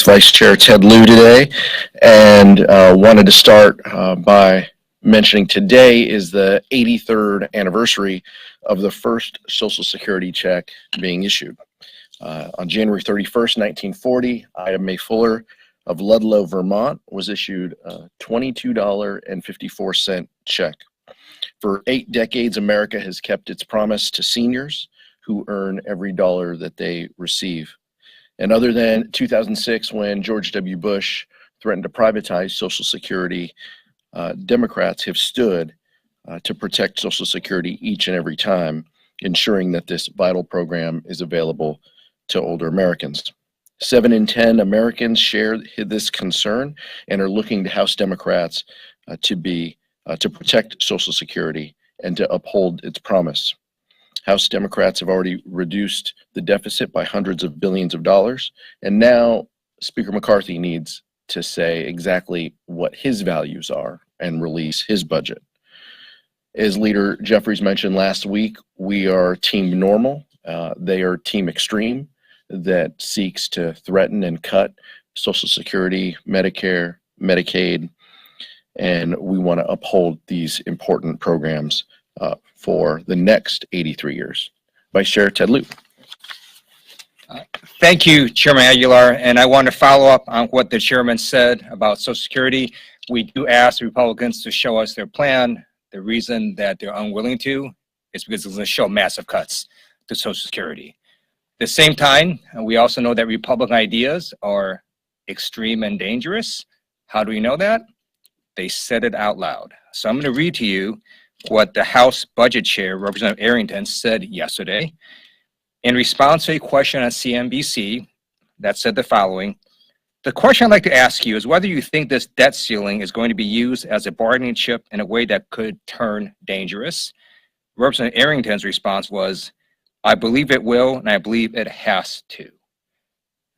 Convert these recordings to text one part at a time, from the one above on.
Vice Chair Ted Lieu today, and wanted to start by mentioning today is the 83rd anniversary of the first Social Security check being issued. On January 31st, 1940, Ida Mae Fuller of Ludlow, Vermont, was issued a $22.54 check. For 8 decades, America has kept its promise to seniors who earn every dollar that they receive. And other than 2006, when George W. Bush threatened to privatize Social Security, Democrats have stood to protect Social Security each and every time, ensuring that this vital program is available to older Americans. 7 in 10 Americans share this concern and are looking to House Democrats to protect Social Security and to uphold its promise. House Democrats have already reduced the deficit by hundreds of billions of dollars, and now Speaker McCarthy needs to say exactly what his values are and release his budget. As Leader Jeffries mentioned last week, we are Team Normal. They are Team Extreme that seeks to threaten and cut Social Security, Medicare, Medicaid, and we want to uphold these important programs for the next 83 years. Vice Chair Ted Lieu. Thank you, Chairman Aguilar, and I want to follow up on what the chairman said about Social Security. We do ask the Republicans to show us their plan. The reason that they're unwilling to is because it's going to show massive cuts to Social Security. At the same time, we also know that Republican ideas are extreme and dangerous. How do we know that? They said it out loud. So I'm going to read to you what the House Budget Chair, Representative Arrington, said yesterday. In response to a question on CNBC that said the following: the question I'd like to ask you is whether you think this debt ceiling is going to be used as a bargaining chip in a way that could turn dangerous. Representative Arrington's response was, I believe it will, and I believe it has to.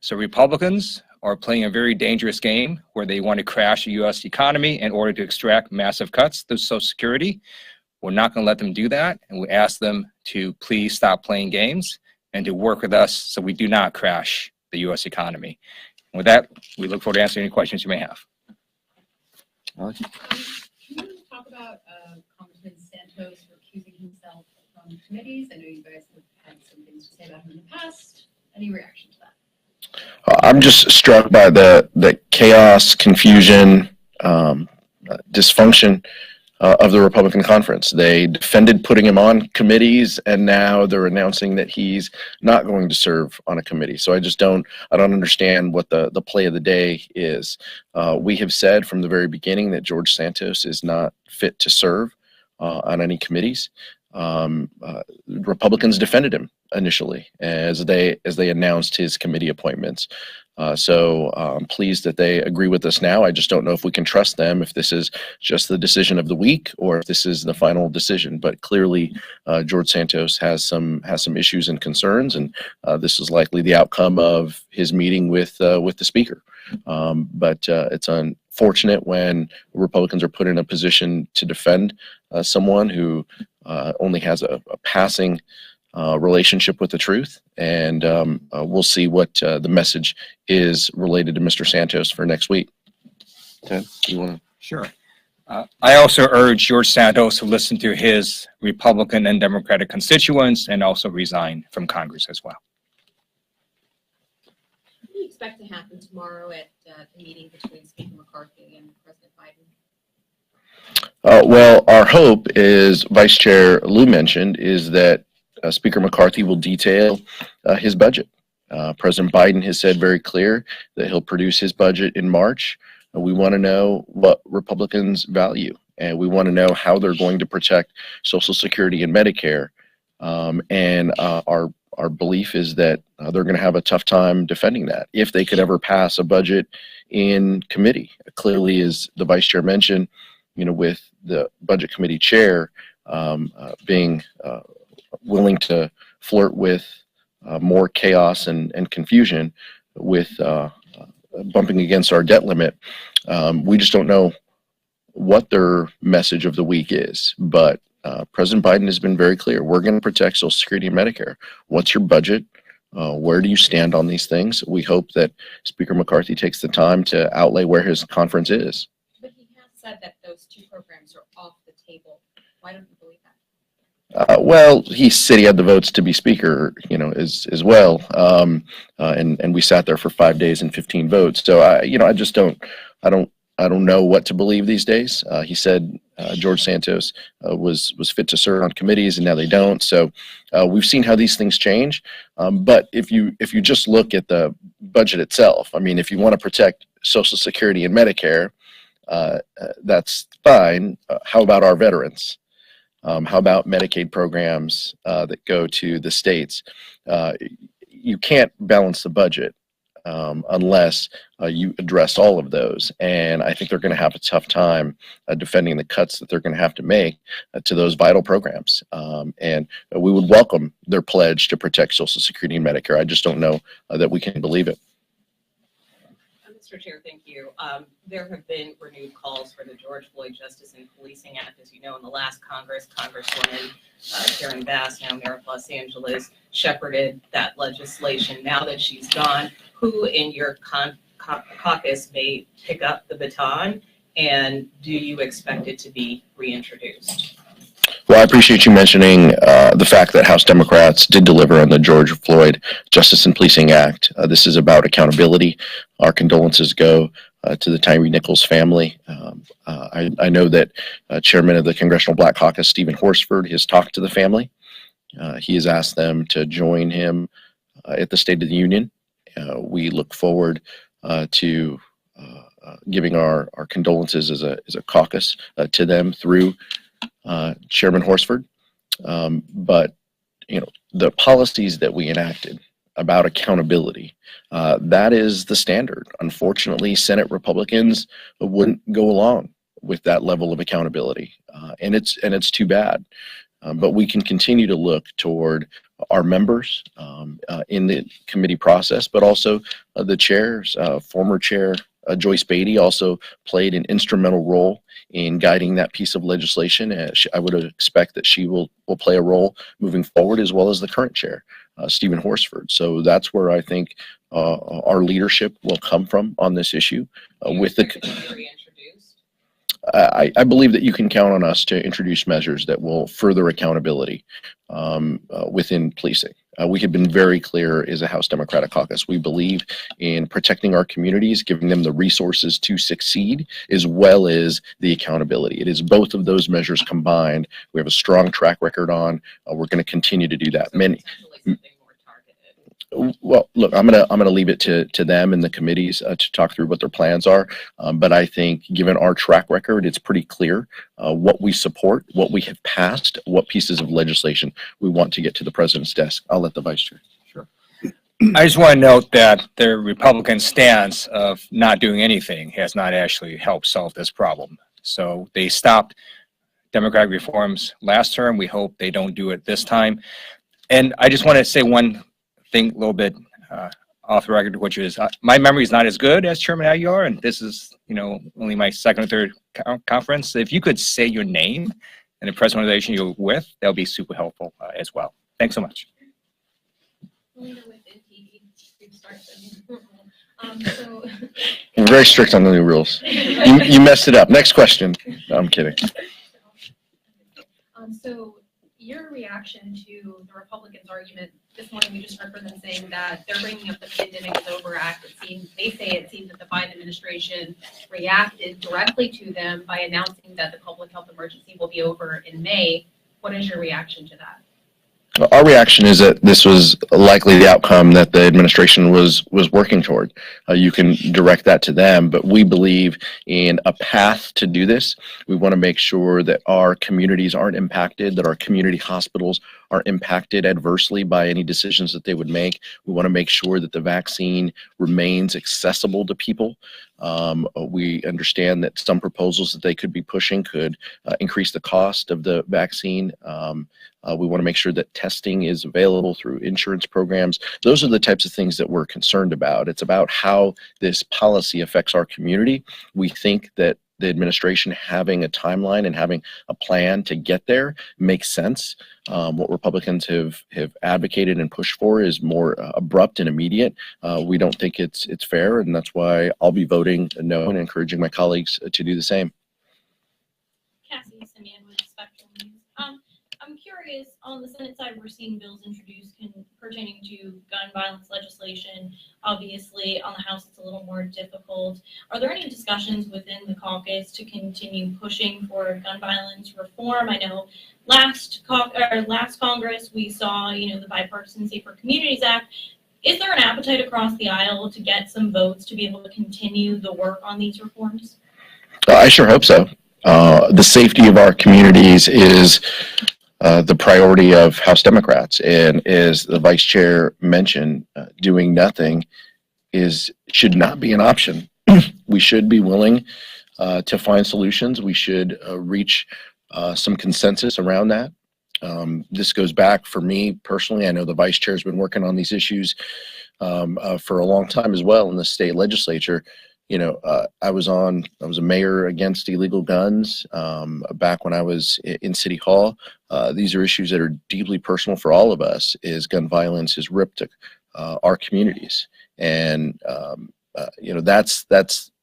So Republicans are playing a very dangerous game where they want to crash the U.S. economy in order to extract massive cuts to Social Security. We're not going to let them do that, and we ask them to please stop playing games and to work with us so we do not crash the U.S. economy. And with that, we look forward to answering any questions you may have. Can you talk about Congressman Santos recusing himself from committees? I know you guys have had some things to say about him in the past. Any reaction to that? I'm just struck by the chaos, confusion, dysfunction of the Republican conference. They defended putting him on committees, and now they're announcing that he's not going to serve on a committee. So I don't understand what the play of the day is. We have said from the very beginning that George Santos is not fit to serve on any committees. Republicans defended him initially as they announced his committee appointments. So I'm pleased that they agree with us now. I just don't know if we can trust them, if this is just the decision of the week or if this is the final decision. But clearly, George Santos has some issues and concerns, and this is likely the outcome of his meeting with the speaker. But it's unfortunate when Republicans are put in a position to defend someone who only has a passing relationship with the truth, and we'll see what the message is related to Mr. Santos for next week. Ted, you want to? Sure. I also urge George Santos to listen to his Republican and Democratic constituents and also resign from Congress as well. What do you expect to happen tomorrow at the meeting between Speaker McCarthy and President Biden? Well, our hope, is Vice Chair Lieu mentioned, is that Speaker McCarthy will detail his budget. President Biden has said very clear that he'll produce his budget in March. We want to know what Republicans value, and we want to know how they're going to protect Social Security and Medicare. And our belief is that they're going to have a tough time defending that if they could ever pass a budget in committee. Clearly, as the Vice Chair mentioned, with the Budget Committee Chair being willing to flirt with more chaos and confusion with bumping against our debt limit. We just don't know what their message of the week is, but President Biden has been very clear. We're going to protect Social Security and Medicare. What's your budget? Where do you stand on these things? We hope that Speaker McCarthy takes the time to outlay where his conference is. But he has said that those two programs are off the table. Why don't you believe that? Well, he said he had the votes to be speaker, as well. And we sat there for 5 days and 15 votes. So I just don't, I don't know what to believe these days. He said George Santos was fit to serve on committees, and now they don't. So we've seen how these things change. But if you just look at the budget itself, I mean, if you want to protect Social Security and Medicare, that's fine. How about our veterans? How about Medicaid programs that go to the states? You can't balance the budget unless you address all of those. And I think they're going to have a tough time defending the cuts that they're going to have to make to those vital programs. And we would welcome their pledge to protect Social Security and Medicare. I just don't know that we can believe it. Mr. Chair, thank you. There have been renewed calls for the George Floyd Justice and Policing Act. As you know, in the last Congress, Congresswoman Karen Bass, now Mayor of Los Angeles, shepherded that legislation. Now that she's gone, who in your caucus may pick up the baton, and do you expect it to be reintroduced? Well, I appreciate you mentioning the fact that House Democrats did deliver on the George Floyd Justice and Policing Act. This is about accountability. Our condolences go to the Tyree Nichols family. I know that Chairman of the Congressional Black Caucus, Stephen Horsford, has talked to the family. He has asked them to join him at the State of the Union. We look forward to giving our condolences as a caucus to them through Chairman Horsford. But the policies that we enacted about accountability, that is the standard. Unfortunately, Senate Republicans wouldn't go along with that level of accountability, and it's too bad. But we can continue to look toward our members in the committee process, but also the chairs. Former chair Joyce Beatty also played an instrumental role in guiding that piece of legislation. I would expect that she will play a role moving forward, as well as the current chair, Stephen Horsford. So that's where I think our leadership will come from on this issue. I believe that you can count on us to introduce measures that will further accountability within policing. We have been very clear as a House Democratic Caucus. We believe in protecting our communities, giving them the resources to succeed, as well as the accountability. It is both of those measures combined. We have a strong track record on. We're going to continue to do that. Well, look, I'm gonna leave it to them and the committees to talk through what their plans are. But I think, given our track record, it's pretty clear what we support, what we have passed, what pieces of legislation we want to get to the president's desk. I'll let the vice chair. Sure. I just want to note that the Republican stance of not doing anything has not actually helped solve this problem. So they stopped Democratic reforms last term. We hope they don't do it this time. And I just want to say one thing a little bit off the record, which is my memory is not as good as Chairman Aguilar, and this is only my second or third conference. If you could say your name and the presentation you're with, that would be super helpful as well. Thanks so much. We're very strict on the new rules. You messed it up. Next question. No, I'm kidding. So your reaction to the Republicans' argument this morning, we just heard from them saying that they're bringing up the Pandemic is Over Act. It seems that the Biden administration reacted directly to them by announcing that the public health emergency will be over in May. What is your reaction to that? Our reaction is that this was likely the outcome that the administration was working toward. You can direct that to them, but we believe in a path to do this. We want to make sure that our communities aren't impacted, that our community hospitals are impacted adversely by any decisions that they would make. We want to make sure that the vaccine remains accessible to people. We understand that some proposals that they could be pushing could increase the cost of the vaccine. We want to make sure that testing is available through insurance programs. Those are the types of things that we're concerned about. It's about how this policy affects our community. We think that the administration having a timeline and having a plan to get there makes sense. What Republicans have advocated and pushed for is more abrupt and immediate. We don't think it's fair, and that's why I'll be voting no and encouraging my colleagues to do the same. Cassie Simeon with Spectrum News. I'm curious, on the Senate side, we're seeing bills introduced pertaining to gun violence legislation. Obviously, on the House, it's a little more difficult. Are there any discussions within the caucus to continue pushing for gun violence reform? I know last Congress, we saw, the Bipartisan Safer Communities Act. Is there an appetite across the aisle to get some votes to be able to continue the work on these reforms? I sure hope so. The safety of our communities is the priority of House Democrats, and as the vice chair mentioned, doing nothing should not be an option. We should be willing to find solutions. We should reach some consensus around that. This goes back for me personally. I know the vice chair has been working on these issues for a long time as well in the state legislature. I was a mayor against illegal guns back when I was in City Hall. These are issues that are deeply personal for all of us. Gun violence has ripped our communities, and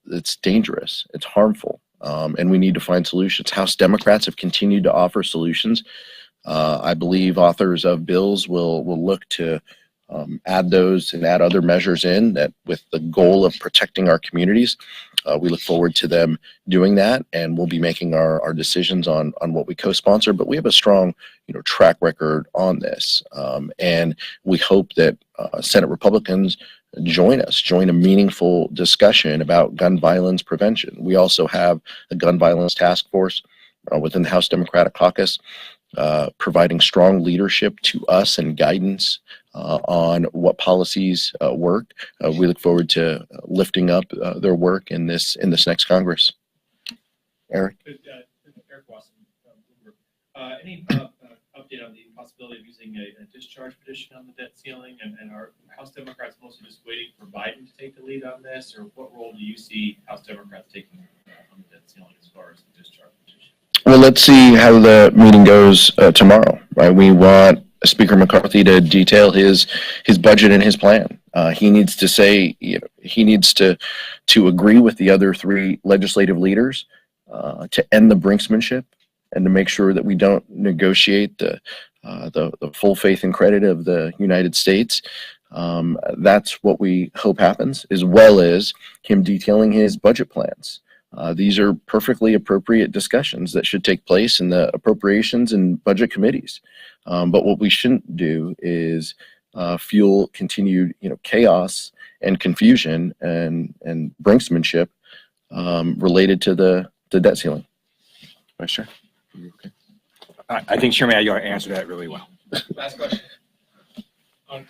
it's dangerous. It's harmful, and we need to find solutions. House Democrats have continued to offer solutions. I believe authors of bills will look to add those and add other measures in that with the goal of protecting our communities. We look forward to them doing that, and we'll be making our decisions on what we co-sponsor. But we have a strong, track record on this, and we hope that Senate Republicans join a meaningful discussion about gun violence prevention. We also have a gun violence task force within the House Democratic Caucus, providing strong leadership to us and guidance on what policies work. We look forward to lifting up their work in this next Congress. Eric? Eric Watson, Bloomberg. Any update on the possibility of using a discharge petition on the debt ceiling? And are House Democrats mostly just waiting for Biden to take the lead on this? Or what role do you see House Democrats taking on the debt ceiling as far as the discharge petition? Well, let's see how the meeting goes tomorrow, right? We want Speaker McCarthy to detail his budget and his plan. He needs to say, he needs to agree with the other three legislative leaders to end the brinksmanship and to make sure that we don't negotiate the full faith and credit of the United States. That's what we hope happens, as well as him detailing his budget plans. These are perfectly appropriate discussions that should take place in the appropriations and budget committees. But what we shouldn't do is fuel continued, chaos and confusion and brinksmanship related to the debt ceiling. Vice Chair? Okay. I think Chairman Aguilar answered that really well. Last question.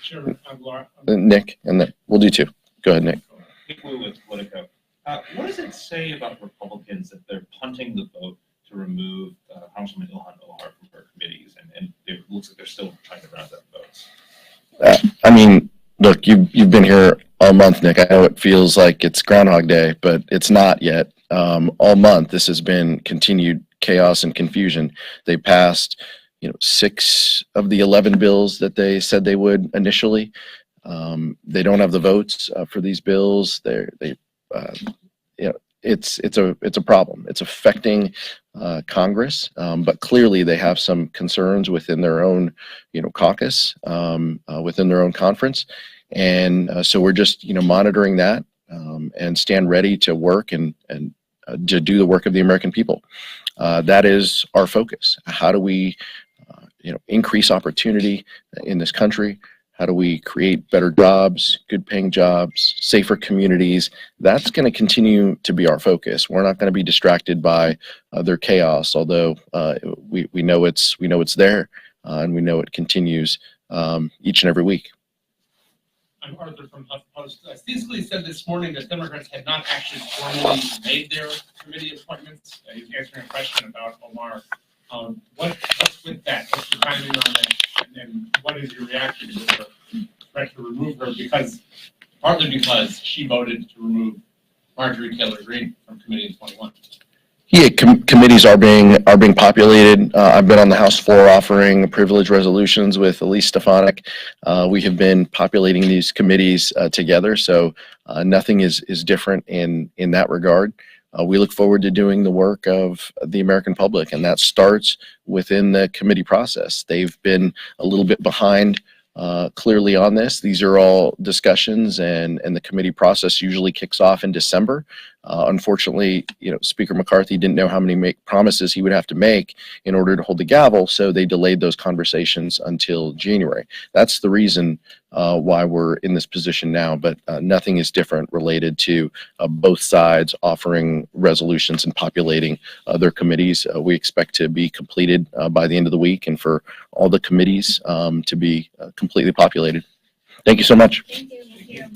Chairman Aguilar. Nick, and then we'll do two. Go ahead, Nick. Nick Wu with Politico. What does it say about Republicans that they're punting the vote to remove Congresswoman Ilhan Omar from her committees, and it looks like they're still trying to round up votes? Look, you've been here all month, Nick. I know it feels like it's Groundhog Day, but it's not yet. All month, this has been continued chaos and confusion. They passed, 6 of the 11 bills that they said they would initially. They don't have the votes for these bills. It's a problem. It's affecting Congress, but clearly they have some concerns within their own, caucus, within their own conference, and so we're just, monitoring that and stand ready to work and to do the work of the American people. That is our focus. How do we, increase opportunity in this country? How do we create better jobs, good paying jobs, safer communities? That's going to continue to be our focus. We're not going to be distracted by their chaos, although we know it's there, and we know it continues each and every week. I'm Arthur from HuffPost. Steve said this morning that Democrats had not actually formally made their committee appointments. He was answering a question about Omar. What's with that? What's the timing on that? And what is your reaction to her threat to remove her? Partly because she voted to remove Marjorie Taylor Greene from Committee in 21. Yeah, committees are being populated. I've been on the House floor offering privilege resolutions with Elise Stefanik. We have been populating these committees together, so nothing is different in that regard. We look forward to doing the work of the American public, and that starts within the committee process. They've been a little bit behind clearly on this. These are all discussions, and the committee process usually kicks off in December. Unfortunately, Speaker McCarthy didn't know how many promises he would have to make in order to hold the gavel, so they delayed those conversations until January. That's the reason why we're in this position now, but nothing is different related to both sides offering resolutions and populating their committees. We expect to be completed by the end of the week, and for all the committees to be completely populated. Thank you so much. Thank you.